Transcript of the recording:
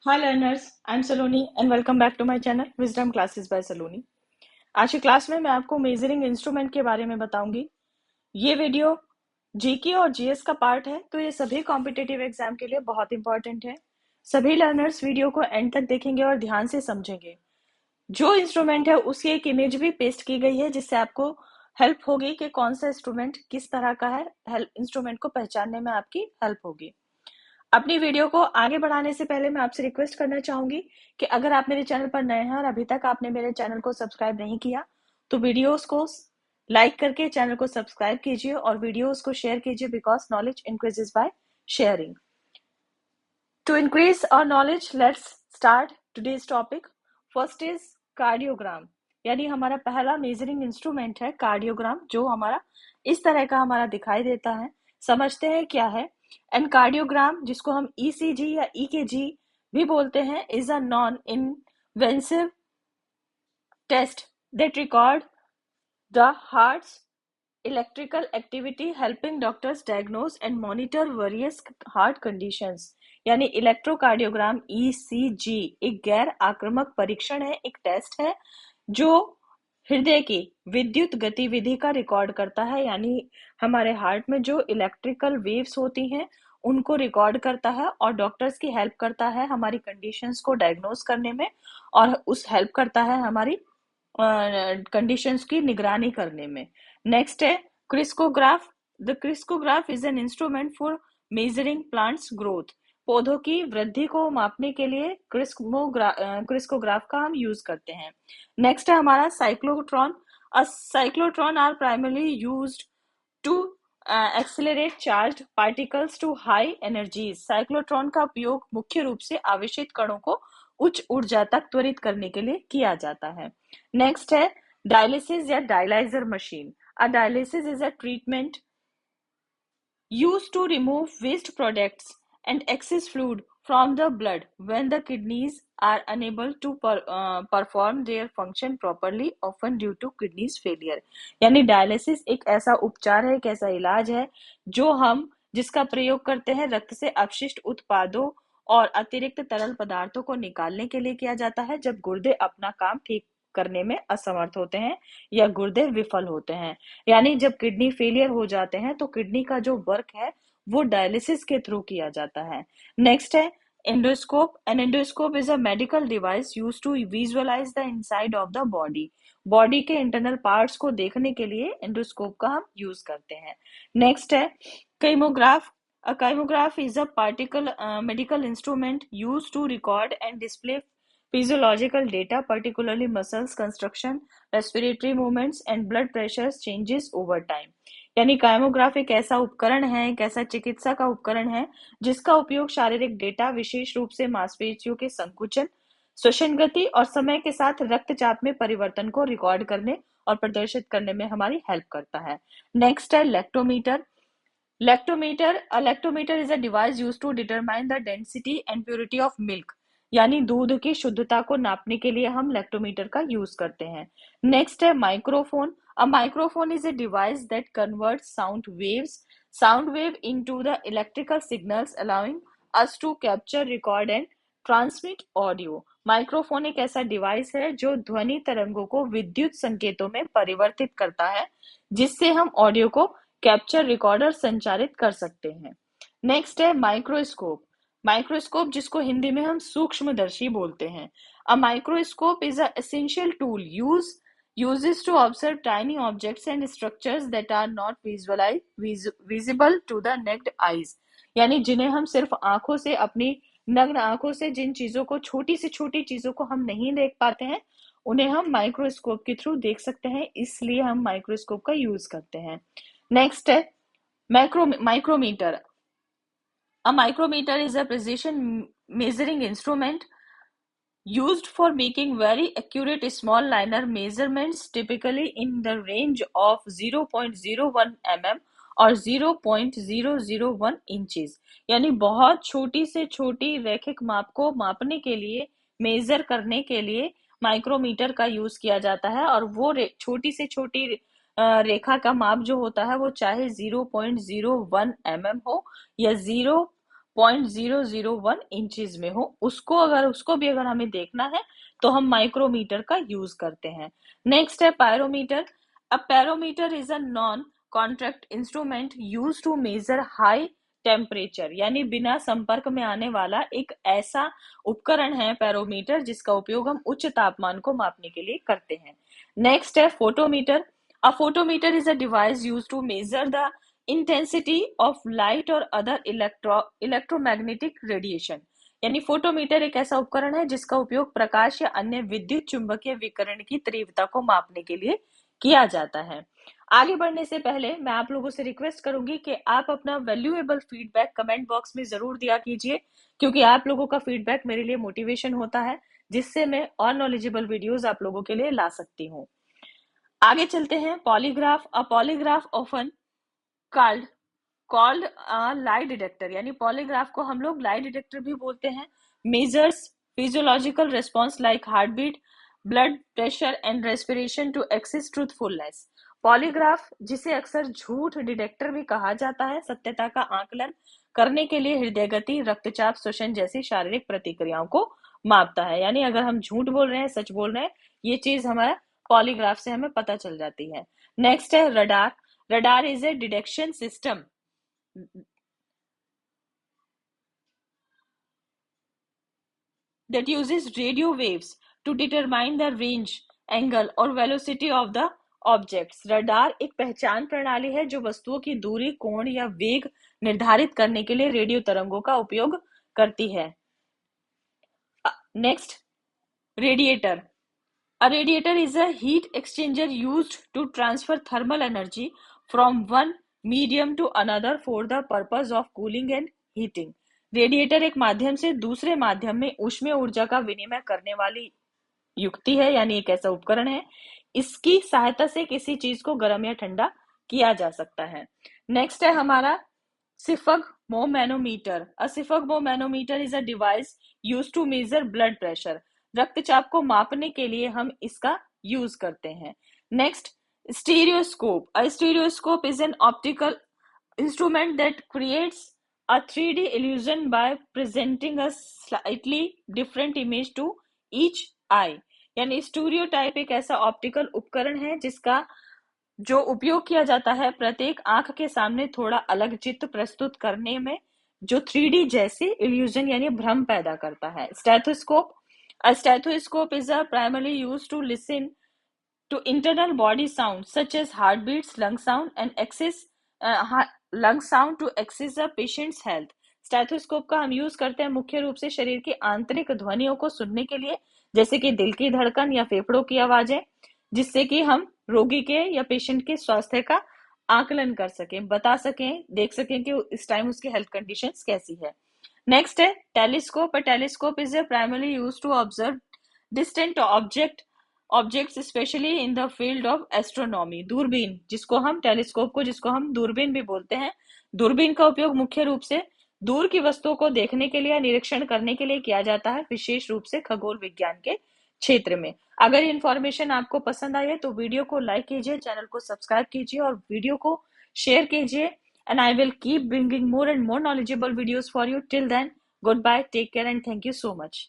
Hi learners, I'm Saloni and welcome back to my channel Wisdom Classes by Saloni। आज की class में मैं आपको मेजरिंग इंस्ट्रूमेंट के बारे में बताऊंगी। ये वीडियो जीके और जीएस का पार्ट है, तो ये सभी कॉम्पिटिटिव एग्जाम के लिए बहुत इंपॉर्टेंट है। सभी लर्नर्स वीडियो को एंड तक देखेंगे और ध्यान से समझेंगे। जो इंस्ट्रूमेंट है उसकी एक इमेज भी पेस्ट की गई है, जिससे आपको हेल्प होगी कि कौन सा इंस्ट्रूमेंट किस तरह का है। इंस्ट्रूमेंट को पहचानने में आपकी हेल्प होगी। अपनी वीडियो को आगे बढ़ाने से पहले मैं आपसे रिक्वेस्ट करना चाहूंगी कि अगर आप मेरे चैनल पर नए हैं और अभी तक आपने मेरे चैनल को सब्सक्राइब नहीं किया, तो वीडियोस को लाइक करके चैनल को सब्सक्राइब कीजिए और वीडियोस को शेयर कीजिए, because knowledge increases by sharing. To increase our knowledge, let's start today's topic. First is cardiogram, यानी हमारा पहला मेजरिंग इंस्ट्रूमेंट है कार्डियोग्राम, जो हमारा इस तरह का हमारा दिखाई देता है। समझते हैं क्या है। एंड कार्डियोग्राम, जिसको हम ईसीजी या ईकेजी भी बोलते हैं, is a non invasive test that record the heart's electrical activity helping doctors diagnose and monitor various heart conditions। यानी इलेक्ट्रोकार्डियोग्राम ईसीजी एक गैर आक्रामक परीक्षण है, एक टेस्ट है जो हृदय की विद्युत गतिविधि का रिकॉर्ड करता है। यानी हमारे हार्ट में जो इलेक्ट्रिकल वेव्स होती हैं उनको रिकॉर्ड करता है और डॉक्टर्स की हेल्प करता है हमारी कंडीशंस को डायग्नोस करने में, और उस हेल्प करता है हमारी कंडीशंस की निगरानी करने में। नेक्स्ट है crescograph. The crescograph is an instrument for measuring plants growth. पौधों की वृद्धि को मापने के लिए क्रिस्कोग्राफ का हम यूज करते हैं। नेक्स्ट है हमारा cyclotron. A cyclotron are primarily used to accelerate charged particles to high energies. Cyclotron का उपयोग मुख्य रूप से आवेशित कणों को उच्च ऊर्जा तक त्वरित करने के लिए किया जाता है। नेक्स्ट है डायलिसिस या dialyser machine. A dialysis is a treatment used to remove waste products and excess fluid from the blood when the kidneys are unable to perform their function properly, often due to kidneys failure। यानी dialysis एक ऐसा उपचार है, एक ऐसा इलाज है जो हम जिसका प्रयोग करते हैं रक्त से अपशिष्ट उत्पादों और अतिरिक्त तरल पदार्थों को निकालने के लिए किया जाता है, जब गुर्दे अपना काम ठीक करने में असमर्थ होते हैं या गुर्दे विफल होते हैं। यानी जब किडनी फेलियर हो जाते हैं तो किडनी का जो वर्क है वो डायलिसिस के थ्रू किया जाता है। नेक्स्ट है endoscope. An endoscope is a medical device use to visualize the inside of the body. Body के इंटरनल पार्ट्स को देखने के लिए एंडोस्कोप का हम यूज करते हैं। नेक्स्ट है kymograph. A kymograph is a particle medical instrument used to record and display physiological data, particularly muscles construction, respiratory movements and blood pressure changes over time. यानी कायमोग्राफ एक ऐसा उपकरण है, एक ऐसा चिकित्सा का उपकरण है जिसका उपयोग शारीरिक डेटा, विशेष रूप से मांसपेशियों के संकुचन, श्वसन गति और समय के साथ रक्तचाप में परिवर्तन को रिकॉर्ड करने और प्रदर्शित करने में हमारी हेल्प करता है। नेक्स्ट है lactometer. A lactometer is a device used to determine the density and purity of milk। यानी दूध की शुद्धता को नापने के लिए हम लैक्टोमीटर का यूज करते हैं। नेक्स्ट है microphone. A microphone is a device that converts sound wave into the electrical signals, allowing us to capture, record and transmit audio। Microphone एक ऐसा डिवाइस है जो ध्वनि तरंगों को विद्युत संकेतों में परिवर्तित करता है, जिससे हम ऑडियो को कैप्चर, रिकॉर्डर संचारित कर सकते हैं। नेक्स्ट है माइक्रोस्कोप। माइक्रोस्कोप, जिसको हिंदी में हम सूक्ष्मदर्शी बोलते हैं। A microscope is a essential tool uses to observe tiny objects and structures that are not visible to the naked eyes। यानी जिन्हें हम सिर्फ आंखों से, अपनी नग्न आंखों से जिन चीजों को, छोटी से छोटी चीजों को हम नहीं देख पाते हैं, उन्हें हम माइक्रोस्कोप के थ्रू देख सकते हैं, इसलिए हम माइक्रोस्कोप का यूज करते हैं। नेक्स्ट है micrometer। A micrometer is a precision measuring instrument used for making very accurate small liner measurements, typically in the range of 0.01 mm और 0.001 इंचेस। यानी बहुत छोटी से छोटी रैखिक माप को मापने के लिए, मेजर करने के लिए माइक्रोमीटर का यूज किया जाता है। और वो छोटी से छोटी रेखा का माप जो होता है वो चाहे 0.01 mm हो या 0.001 इंचेस में हो, उसको भी अगर हमें देखना है तो हम माइक्रोमीटर का यूज करते हैं। नेक्स्ट है pyrometer. A pyrometer is a non contract instrument use to measure high temperature, यानी बिना संपर्क में आने वाला एक ऐसा उपकरण है पैरोमीटर जिसका उपयोग हम उच्च तापमान को मापने के लिए करते हैं। नेक्स्ट है photometer. A photometer is a device use to measure the intensity of light और अदर इलेक्ट्रोमैग्नेटिक रेडिएशन, यानी फोटोमीटर एक ऐसा उपकरण है जिसका उपयोग प्रकाश या अन्य विद्युत चुंबकीय विकिरण की तीव्रता को मापने के लिए किया जाता है। आगे बढ़ने से पहले मैं आप लोगों से रिक्वेस्ट करूंगी कि आप अपना वैल्यूएबल फीडबैक कमेंट बॉक्स में जरूर दिया कीजिए, क्योंकि आप लोगों का फीडबैक मेरे लिए मोटिवेशन होता है, जिससे मैं और नॉलेजेबल वीडियोस आप लोगों के लिए ला सकती हूँ। आगे चलते हैं। Polygraph. A polygraph often called called lie detector, यानी पॉलीग्राफ को हम लोग लाई डिटेक्टर भी बोलते हैं, measures physiological response like heart beat, blood pressure and respiration to assess truthfulness. Polygraph, जिसे अक्सर झूठ डिटेक्टर भी कहा जाता है, सत्यता का आकलन करने के लिए हृदय गति, रक्तचाप, श्वसन जैसी शारीरिक प्रतिक्रियाओं को मापता है। यानी अगर हम झूठ बोल रहे हैं, सच बोल रहे हैं, ये चीज हमारा पॉलीग्राफ से हमें पता चल जाती है। नेक्स्ट है radar. Radar is a detection system that uses radio waves to determine the range, angle और velocity of the objects. Radar एक पहचान प्रणाली है जो वस्तुओं की दूरी, कोण या वेग निर्धारित करने के लिए रेडियो तरंगों का उपयोग करती है। Next, radiator. A radiator is a heat exchanger used to transfer thermal energy from one medium to another for the purpose of cooling and heating. Radiator एक माध्यम से दूसरे माध्यम में ऊष्मीय ऊर्जा का विनिमय करने वाली युक्ति है, यानी एक ऐसा उपकरण है। इसकी सहायता से किसी चीज को गर्म या ठंडा किया जा सकता है। नेक्स्ट है हमारा sphygmomanometer. A sphygmomanometer is a device use to measure blood pressure. रक्तचाप को मापने के लिए हम इसका यूज करते हैं। Next, stereoscope. A stereoscope is an optical instrument that creates a 3D illusion by presenting a slightly different image to each eye. यानी स्टूरियोटाइप एक ऐसा ऑप्टिकल उपकरण है जिसका जो उपयोग किया जाता है प्रत्येक आंख के सामने थोड़ा अलग चित्र प्रस्तुत करने में, जो 3D जैसे इल्यूजन यानी भ्रम पैदा करता है। Stethoscope. A stethoscope is a primarily used to listen to internal body sounds such as heartbeats, lung sound and lung sound to access a patient's health. Stethoscope का हम यूज करते हैं मुख्य रूप से शरीर की आंतरिक ध्वनियों को सुनने के लिए, जैसे कि दिल की धड़कन या फेफड़ों की आवाजें, जिससे कि हम रोगी के या पेशेंट के स्वास्थ्य का आकलन कर सकें, बता सकें, देख सकें कि इस टाइम उसकी हेल्थ कंडीशंस कैसी है। नेक्स्ट है telescope. A telescope is a primarily use to observe distant objects specially in the field of astronomy. दूरबीन, जिसको हम टेलीस्कोप को जिसको हम दूरबीन भी बोलते हैं, दूरबीन का उपयोग मुख्य रूप से दूर की वस्तुओं को देखने के लिए, निरीक्षण करने के लिए किया जाता है, विशेष रूप से खगोल विज्ञान के क्षेत्र में। अगर इन्फॉर्मेशन आपको पसंद आई है तो वीडियो को लाइक कीजिए, चैनल को सब्सक्राइब कीजिए और वीडियो को शेयर कीजिए। And I will keep bringing more and more knowledgeable videos for you. Till then, goodbye, take care and thank you so much.